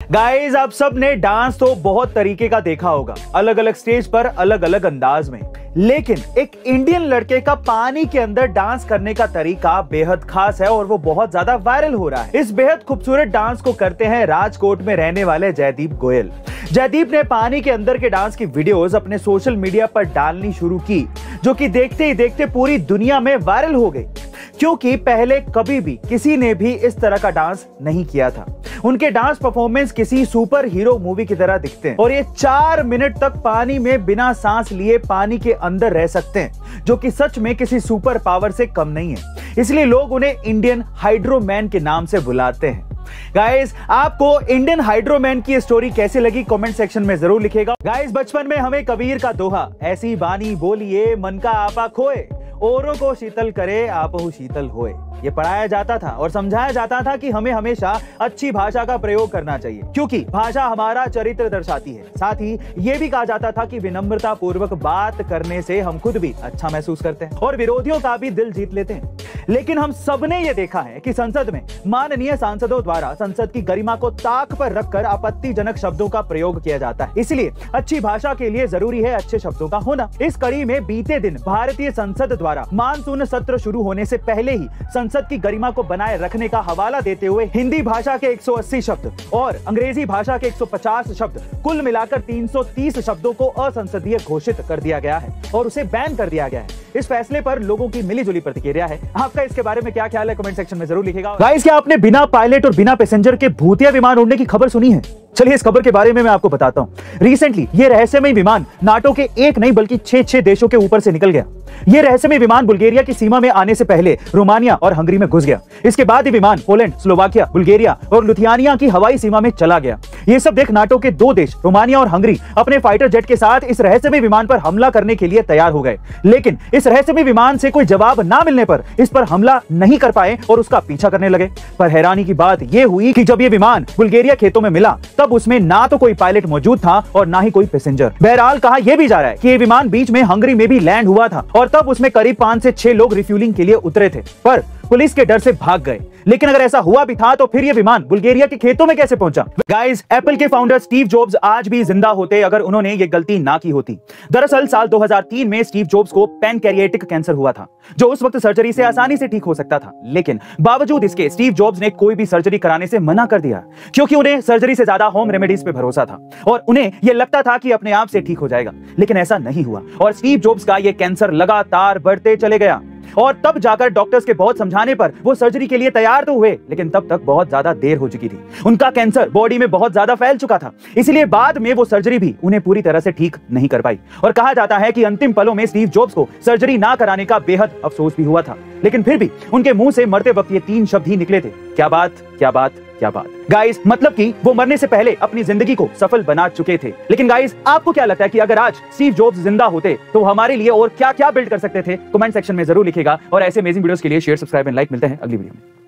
Guys, आप सब ने डांस तो बहुत तरीके का देखा होगा, अलग अलग स्टेज पर अलग अलग अंदाज में। लेकिन एक इंडियन लड़के का पानी के अंदर डांस करने का तरीका बेहद खास है और वो बहुत ज्यादा वायरल हो रहा है। इस बेहद खूबसूरत डांस को करते हैं राजकोट में रहने वाले जयदीप गोयल। जयदीप ने पानी के अंदर के डांस की वीडियोस अपने सोशल मीडिया पर डालनी शुरू की, जो कि देखते ही देखते पूरी दुनिया में वायरल हो गई, क्योंकि पहले कभी भी किसी ने भी इस तरह का डांस नहीं किया था। उनके डांस परफॉर्मेंस किसी सुपर हीरो मूवी की तरह दिखते हैं और ये 4 मिनट तक पानी में बिना सांस लिए पानी के अंदर रह सकते हैं, जो कि सच में किसी सुपर पावर से कम नहीं है। इसलिए लोग उन्हें इंडियन हाइड्रोमैन के नाम से बुलाते हैं। गाइस, आपको इंडियन हाइड्रोमैन की स्टोरी कैसे लगी कमेंट सेक्शन में जरूर लिखेगा। गाइस, बचपन में हमें कबीर का दोहा, ऐसी बानी बोलिए मन का आपा खोए, औरों को शीतल करे आपहु शीतल होए, ये पढ़ाया जाता था और समझाया जाता था कि हमें हमेशा अच्छी भाषा का प्रयोग करना चाहिए, क्योंकि भाषा हमारा चरित्र दर्शाती है। साथ ही ये भी कहा जाता था कि विनम्रता पूर्वक बात करने से हम खुद भी अच्छा महसूस करते हैं और विरोधियों का भी दिल जीत लेते हैं। लेकिन हम सबने ये देखा है कि संसद में माननीय सांसदों द्वारा संसद की गरिमा को ताक पर रखकर आपत्तिजनक शब्दों का प्रयोग किया जाता है। इसलिए अच्छी भाषा के लिए जरूरी है अच्छे शब्दों का होना। इस कड़ी में बीते दिन भारतीय संसद द्वारा मानसून सत्र शुरू होने से पहले ही संसद की गरिमा को बनाए रखने का हवाला देते हुए हिंदी भाषा के 180 शब्द और अंग्रेजी भाषा के 150 शब्द, कुल मिलाकर 330 शब्दों को असंसदीय घोषित कर दिया गया है और उसे बैन कर दिया गया है। इस फैसले पर लोगों की मिलीजुली प्रतिक्रिया है। आपका इसके बारे में क्या ख्याल है कमेंट सेक्शन में जरूर लिखिएगा। गाइस, क्या आपने बिना पायलट और बिना पैसेंजर के भूतिया विमान उड़ने की खबर सुनी है? चलिए इस खबर के बारे में मैं आपको बताता हूं। रिसेंटली ये रहस्यमय विमान नाटो के एक नहीं बल्कि 6 देशों के ऊपर से निकल गया। ये रहस्यमय विमान बुल्गारिया की सीमा में आने से पहले रोमानिया और हंगरी में घुस गया। इसके बाद ये विमान पोलैंड, स्लोवाकिया, बुल्गारिया और लिथुआनिया की हवाई सीमा में चला गया। ये सब देख नाटो के 2 देश रोमानिया और हंगरी अपने फाइटर जेट के साथ इस रहस्यमय विमान पर हमला करने के लिए तैयार हो गए। लेकिन इस रहस्यमय विमान से कोई जवाब ना मिलने पर इस पर हमला नहीं कर पाए और उसका पीछा करने लगे। पर हैरानी की बात यह हुई कि जब ये विमान बुल्गारिया खेतों में मिला तब उसमें ना तो कोई पायलट मौजूद था और ना ही कोई पैसेंजर। बहरहाल कहा यह भी जा रहा है कि ये विमान बीच में हंगरी में भी लैंड हुआ था और तब उसमें करीब 5 से 6 लोग रिफ्यूलिंग के लिए उतरे थे, पर पुलिस के डर से भाग गए। लेकिन अगर ऐसा हुआ भी था तो फिर यह विमान बुल्गारिया के खेतों में कैसे पहुंचा? गाइस, एप्पल के फाउंडर स्टीव जॉब्स आज भी जिंदा होते अगर उन्होंने ये गलती ना की होती। दरअसल साल 2003 में स्टीव जॉब्स को पैनकैरियाटिक कैंसर हुआ था, जो उस वक्त सर्जरी से आसानी से ठीक हो सकता था। लेकिन बावजूद इसके स्टीव जॉब्स ने कोई भी सर्जरी कराने से मना कर दिया, क्योंकि उन्हें सर्जरी से ज्यादा होम रेमेडीज पे भरोसा था और उन्हें यह लगता था कि अपने आप से ठीक हो जाएगा। लेकिन ऐसा नहीं हुआ और स्टीव जॉब्स का यह कैंसर लगातार बढ़ते चले गया और तब जाकर डॉक्टर्स के बहुत समझाने पर वो सर्जरी के लिए तैयार तो हुए, लेकिन तब तक बहुत ज्यादा देर हो चुकी थी। उनका कैंसर बॉडी में बहुत ज्यादा फैल चुका था, इसलिए बाद में वो सर्जरी भी उन्हें पूरी तरह से ठीक नहीं कर पाई और कहा जाता है कि अंतिम पलों में स्टीव जॉब्स को सर्जरी ना कराने का बेहद अफसोस भी हुआ था। लेकिन फिर भी उनके मुंह से मरते वक्त ये 3 शब्द ही निकले थे, क्या बात, क्या बात, क्या बात। गाइस, मतलब कि वो मरने से पहले अपनी जिंदगी को सफल बना चुके थे। लेकिन गाइस, आपको क्या लगता है कि अगर आज स्टीव जॉब्स जिंदा होते तो हमारे लिए और क्या क्या बिल्ड कर सकते थे? कमेंट सेक्शन में जरूर लिखेगा और ऐसे अमेजिंग वीडियोस के लिए शेयर, सब्सक्राइब एंड लाइक। मिलते हैं अगली वीडियो में।